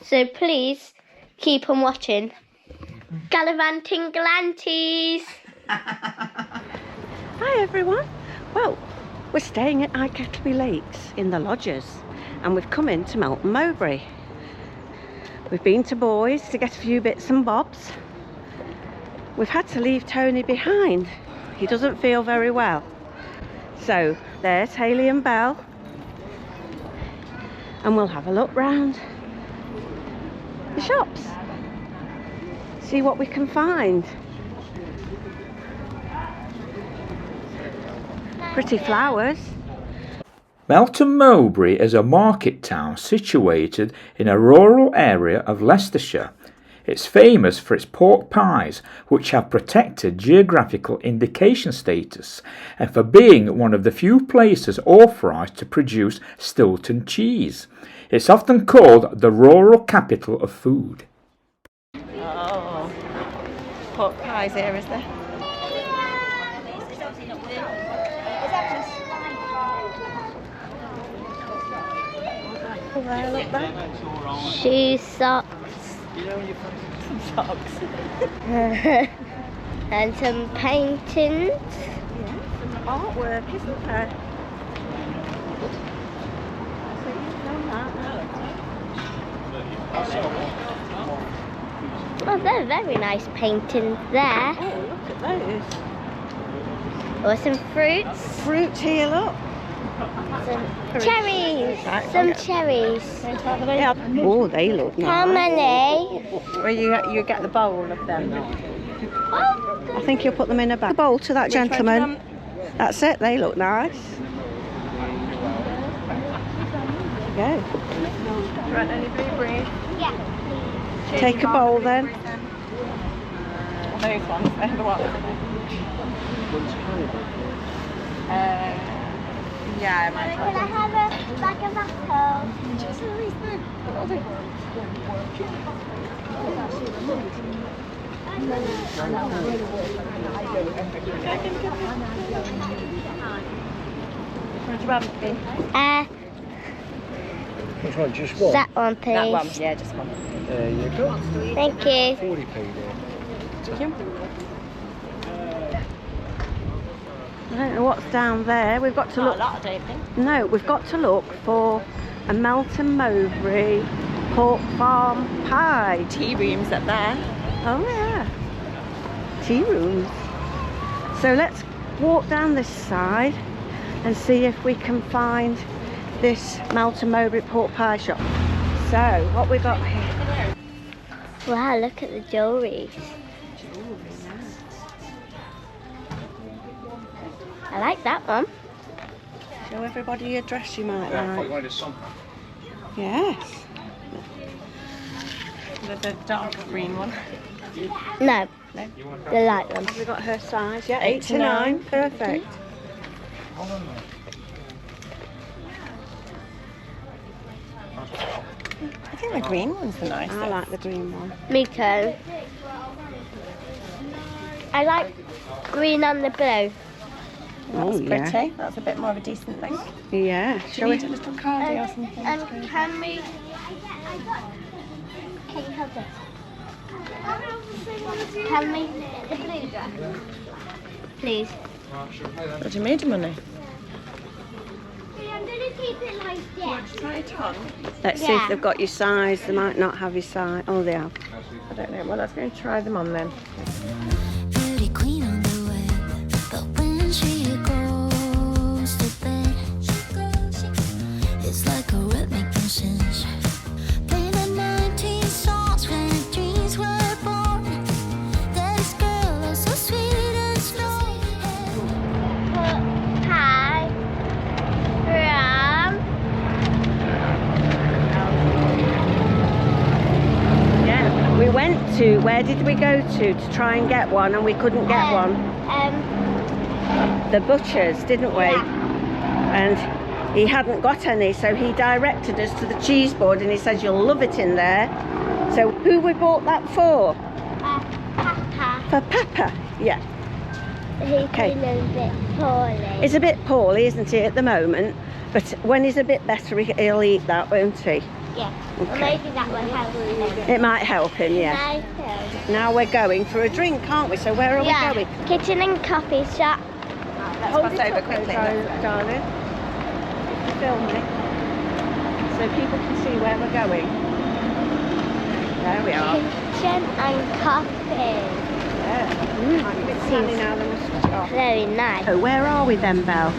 so please keep on watching. Gallivanting Galantes. Hi everyone. Well, we're staying at Eyekettleby Lakes in the lodges, and we've come into Melton Mowbray. We've been to Boys to get a few bits and bobs. We've had to leave Tony behind. He doesn't feel very well. So there's Hayley and Belle, and we'll have a look round the shops, see what we can find. Pretty flowers. Melton Mowbray is a market town situated in a rural area of Leicestershire. It's famous for its pork pies, which have protected geographical indication status, and for being one of the few places authorised to produce Stilton cheese. It's often called the rural capital of food. Oh, pork pies here, is there? Oh, there, look there. Shoe socks. Some socks. And some paintings. Yeah, some artwork, isn't there? So you've done that. Oh, they're very nice paintings there. Oh, look at those. Or some fruits. Fruit here, look. Some cherries. Right, Some okay. cherries. Yeah. Oh, they look nice. How many? Well, you get the bowl of them. Oh, I think you'll put them in a bag. The bowl to that gentleman. That's it, they look nice. There you go. Right, any blueberries? yeah. Take a bowl then. Those ones, they're the ones. Yeah, I might Can I have a bag of apples? What do you want? Which one? Just one? That one, please. That one, yeah, just one. There you go. Thank you. 40p there. Thank you. I don't know what's down there. We've got to Not look. a lot, I don't think. No, we've got to look for a Melton Mowbray pork farm pie. Tea rooms up there. Oh yeah, tea rooms. So let's walk down this side and see if we can find this Melton Mowbray pork pie shop. So what we got here? Wow, look at the jewellery. I like that one. Show everybody a dress you might like. wanted some. Yes. The dark green one. No, No. the light one. Have we got her size? Yeah, 8 to 9. Perfect. I think the green one's the nicest. I like the green one. Me too. I like green and the blue. Oh, That's yeah. pretty. That's a bit more of a decent look. Yeah. Do Shall you we? need a little cardi or something? Can we? Can you have this? Can we get the blue dress? Please. What do you mean, money? I'm going to keep it like this. Try it on. Let's see if Yeah. they've got your size. They might not have your size. Oh, they have. I don't know. Well, let's go and try them on then. Beauty queen on the way, but when she goes to bed, it's like a rhythmic motion. Play the 90s songs when dreams were born. This girl is so sweet and slow. Pie from Yeah. We went to, where did we go to try and get one, and we couldn't get one? The butcher's, didn't we? Yeah. And he hadn't got any, so he directed us to the cheese board, and he said you'll love it in there. So who we bought that for? Papa. For Papa. Yeah. He's Okay. been a bit poorly. He's a bit poorly, isn't he, at the moment? But when he's a bit better, he'll eat that, won't he? Yeah. Or maybe that will help him. It might help him, yeah. Might help. Now we're going for a drink, aren't we? So where are we going? Kitchen and coffee shop. Let's pass over quickly, darling. Film me. So people can see where we're going. There we are. Kitchen and coffee. Yeah. Very nice. So where are we then, Belle?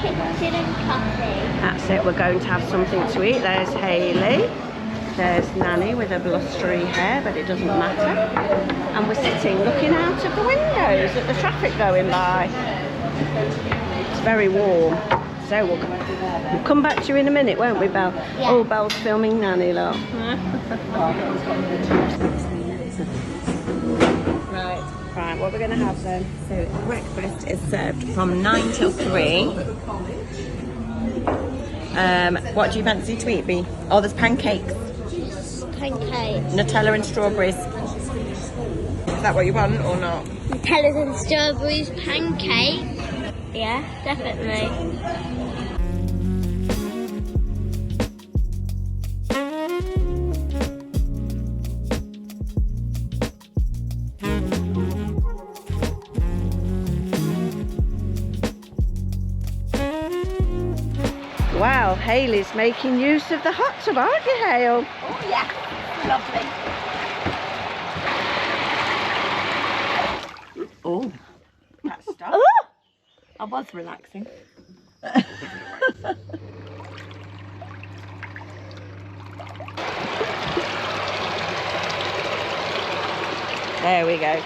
Kitchen and coffee. That's it, we're going to have something to eat. There's Hayley. There's Nanny with her blustery hair, but it doesn't matter. And we're sitting looking out of the windows at the traffic going by. It's very warm. So we'll come back to you in a minute, won't we, Belle? Yeah. Oh, Belle's filming Nanny, look. Right, what we're going to have then? So breakfast is served from 9 till 3. What do you fancy to eat, Bea? Oh, there's pancakes. Pancakes. Nutella and strawberries. Is that what you want or not? Nutella and strawberries pancakes. Yeah, definitely. Wow, Hayley's making use of the hot tub, aren't you, Hale? Oh yeah, lovely. Oh, that stuff. I was relaxing. There we go.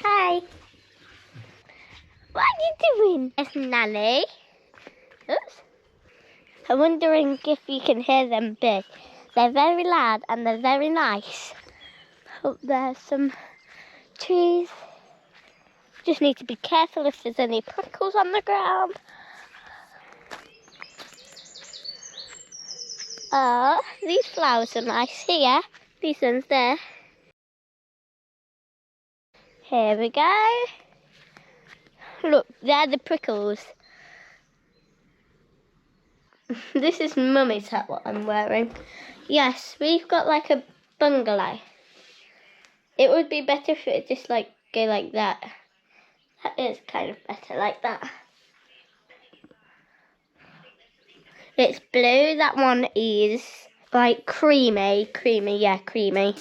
Hi. What are you doing? It's Nanny. Oops. I'm wondering if you can hear them big. They're very loud and they're very nice. Hope there's some trees. Just need to be careful if there's any prickles on the ground. Oh, these flowers are nice here. These ones there. Here we go. Look, they're the prickles. This is Mummy's hat, what I'm wearing. Yes, we've got like a bungalow. It would be better if it just like go like that. That is kind of better like that. It's blue, that one is like creamy, yeah, creamy.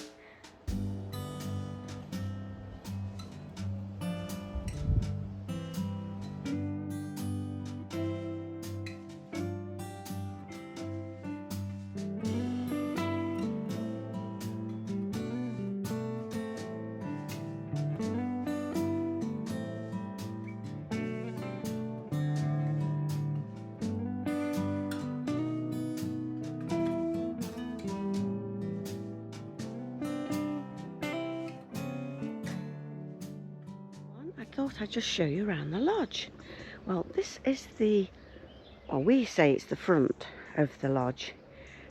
I thought I'd just show you around the lodge. Well, this is we say it's the front of the lodge.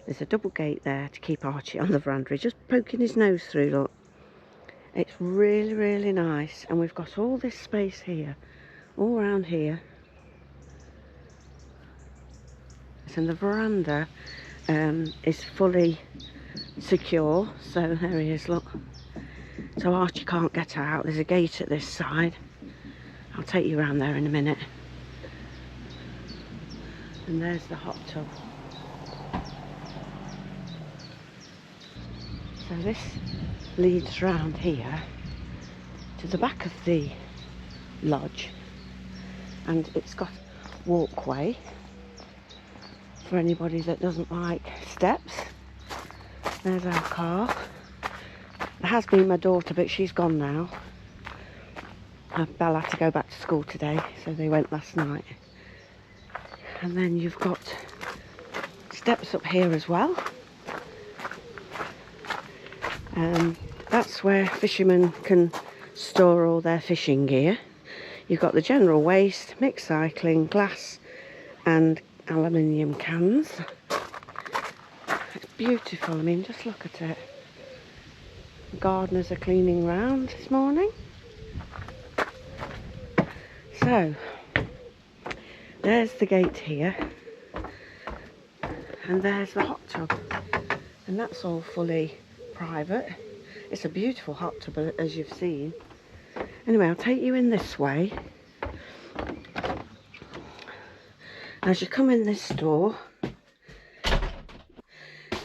There's a double gate there to keep Archie on the veranda. He's just poking his nose through, look. It's really, really nice. And we've got all this space here, all around here. And the veranda is fully secure. So there he is, look. So Archie can't get out. There's a gate at this side. I'll take you around there in a minute. And there's the hot tub. So this leads round here to the back of the lodge. And it's got a walkway. for anybody that doesn't like steps. There's our car. It has been my daughter, but she's gone now. Belle had to go back to school today, so they went last night. And then you've got steps up here as well. That's where fishermen can store all their fishing gear. You've got the general waste, mixed cycling, glass and aluminium cans. It's beautiful. I mean, just look at it. The gardeners are cleaning round this morning. So, there's the gate here. And there's the hot tub. And that's all fully private. It's a beautiful hot tub, as you've seen. Anyway, I'll take you in this way. As you come in this door,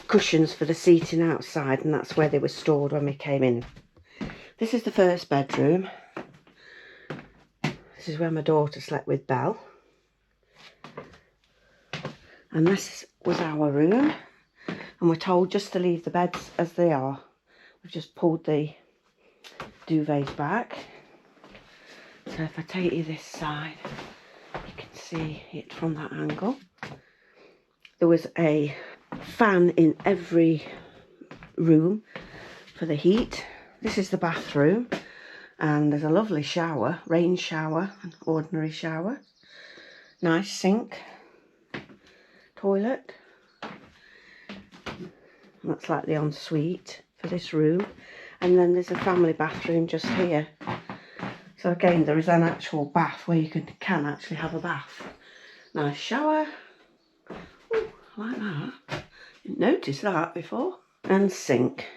cushions for the seating outside, and that's where they were stored when we came in. This is the first bedroom. This is where my daughter slept with Belle. And this was our room. And we're told just to leave the beds as they are. We've just pulled the duvets back. So if I take you this side, you can see it from that angle. There was a fan in every room for the heat. This is the bathroom, and there's a lovely shower, rain shower, an ordinary shower. Nice sink, toilet. That's like the ensuite for this room. And then there's a family bathroom just here. So again, there is an actual bath where you can actually have a bath. Nice shower. Ooh, I like that. Didn't notice that before. And sink.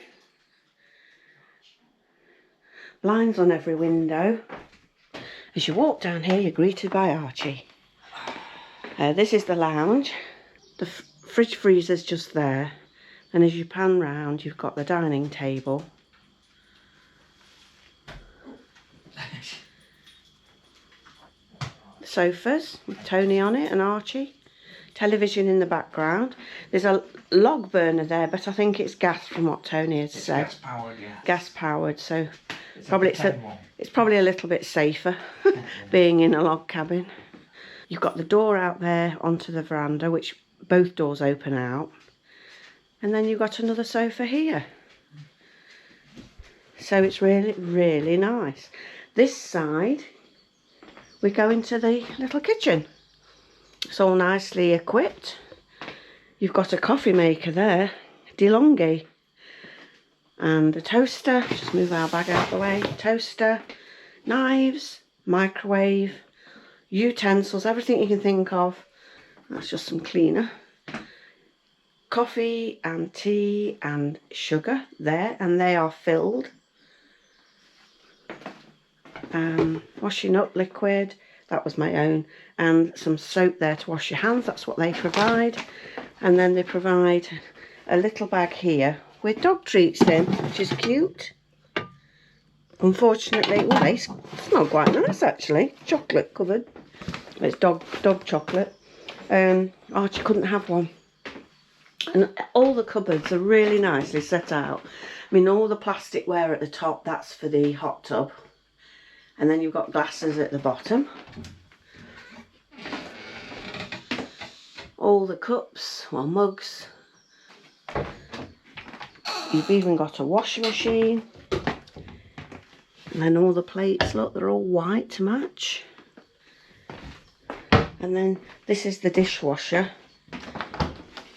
Blinds on every window. As you walk down here, you're greeted by Archie. This is the lounge. The fridge freezer's just there. And as you pan round, you've got the dining table. Sofas with Tony on it and Archie. Television in the background. There's a log burner there, but I think it's gas from what Tony has said. Gas powered, yeah. Gas powered, so it's probably a little bit safer being in a log cabin. You've got the door out there onto the veranda, which both doors open out. And then you've got another sofa here. So it's really, really nice. This side, we go into the little kitchen. It's all nicely equipped. You've got a coffee maker there, DeLonghi. And a toaster, just move our bag out of the way. Toaster, knives, microwave, utensils, everything you can think of. That's just some cleaner. Coffee and tea and sugar there, and they are filled. Washing up liquid, that was my own, and some soap there to wash your hands, that's what they provide. And then they provide a little bag here with dog treats in, which is cute. Unfortunately, well, they smell quite nice actually, chocolate covered. It's dog chocolate. Archie couldn't have one. And all the cupboards are really nicely set out. I mean, all the plasticware at the top, that's for the hot tub. And then you've got glasses at the bottom. All the cups, well, mugs. You've even got a washing machine. And then all the plates, look, they're all white to match. And then this is the dishwasher.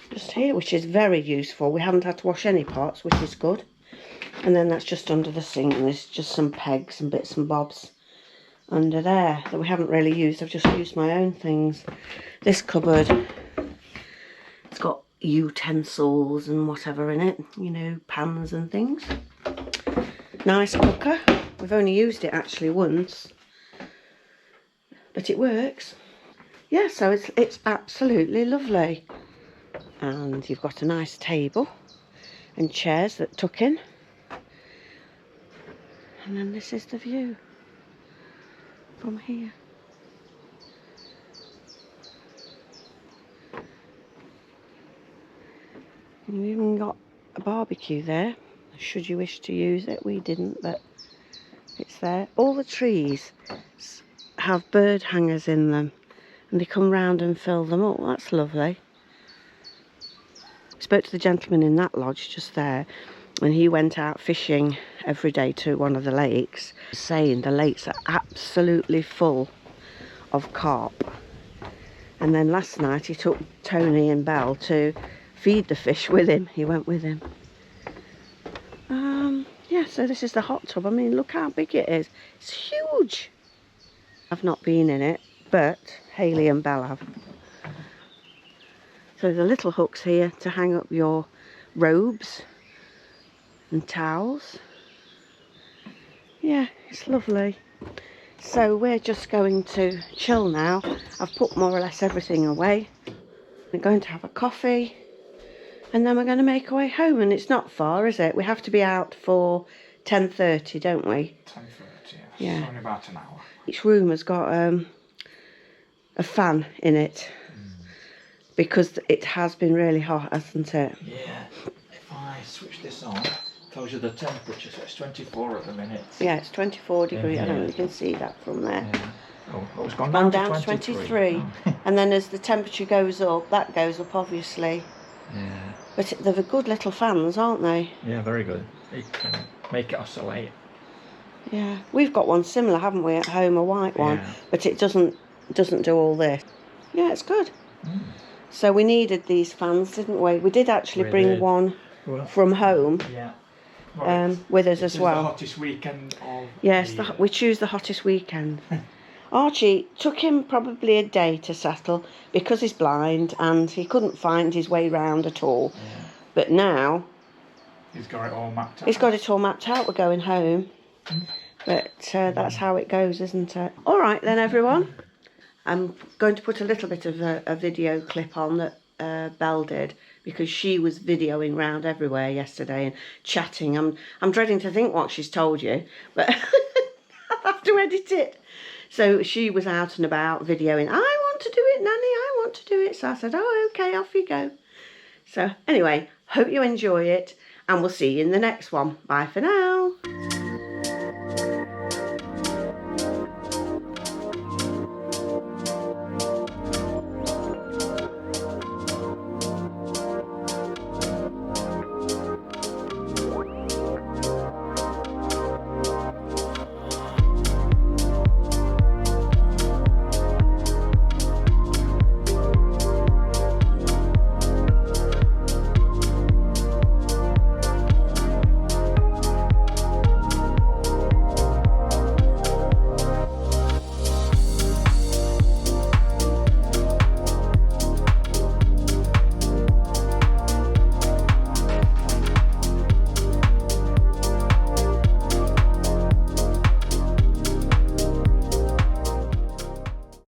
Just here, which is very useful. We haven't had to wash any pots, which is good. And then that's just under the sink, and there's just some pegs and bits and bobs under there that we haven't really used. I've just used my own things. This cupboard, it's got utensils and whatever in it, you know, pans and things. Nice cooker. We've only used it actually once, but it works. Yeah, so it's absolutely lovely. And you've got a nice table and chairs that tuck in. And then this is the view from here. We've even got a barbecue there, should you wish to use it. We didn't, but it's there. All the trees have bird hangers in them, and they come round and fill them up. That's lovely. Spoke to the gentleman in that lodge just there, and he went out fishing every day to one of the lakes, saying the lakes are absolutely full of carp. And then last night he took Tony and Belle to feed the fish with him. He went with him. Yeah, so this is the hot tub. I mean, look how big it is. It's huge. I've not been in it, but Hayley and Belle have. So the little hooks here to hang up your robes and towels. Yeah, it's lovely. So we're just going to chill now. I've put more or less everything away. We're going to have a coffee, and then we're going to make our way home. And it's not far, is it? We have to be out for 10:30, don't we? 10:30, yeah. It's only about an hour. Each room has got a fan in it, because it has been really hot, hasn't it? Yeah. If I switch this on, it tells you the temperature, so it's 24 at the minute. Yeah, it's 24 degrees. Yeah. I don't know if you can see that from there. Yeah. Oh, it's gone Gone down, down to 23. Oh. And then as the temperature goes up, that goes up obviously. Yeah. But they're good little fans, aren't they? Yeah, very good. You can make it oscillate. Yeah. We've got one similar, haven't we, at home, a white one. Yeah. But it doesn't do all this. Yeah, it's good. So we needed these fans, didn't we? We did actually We bring did. one Well, from home yeah. with us This as is well. the hottest weekend of Yes, the year. we choose the hottest weekend. Archie took him probably a day to settle because he's blind and he couldn't find his way round at all. Yeah. But now He's got it all mapped out. he's got it all mapped out. We're going home. But that's how it goes, isn't it? All right then, everyone. I'm going to put a little bit of a video clip on that Belle did, because she was videoing round everywhere yesterday and chatting. I'm dreading to think what she's told you, but I'll have to edit it. So she was out and about videoing. I want to do it, Nanny, I want to do it. So I said, oh, okay, off you go. So anyway, hope you enjoy it, and we'll see you in the next one. Bye for now.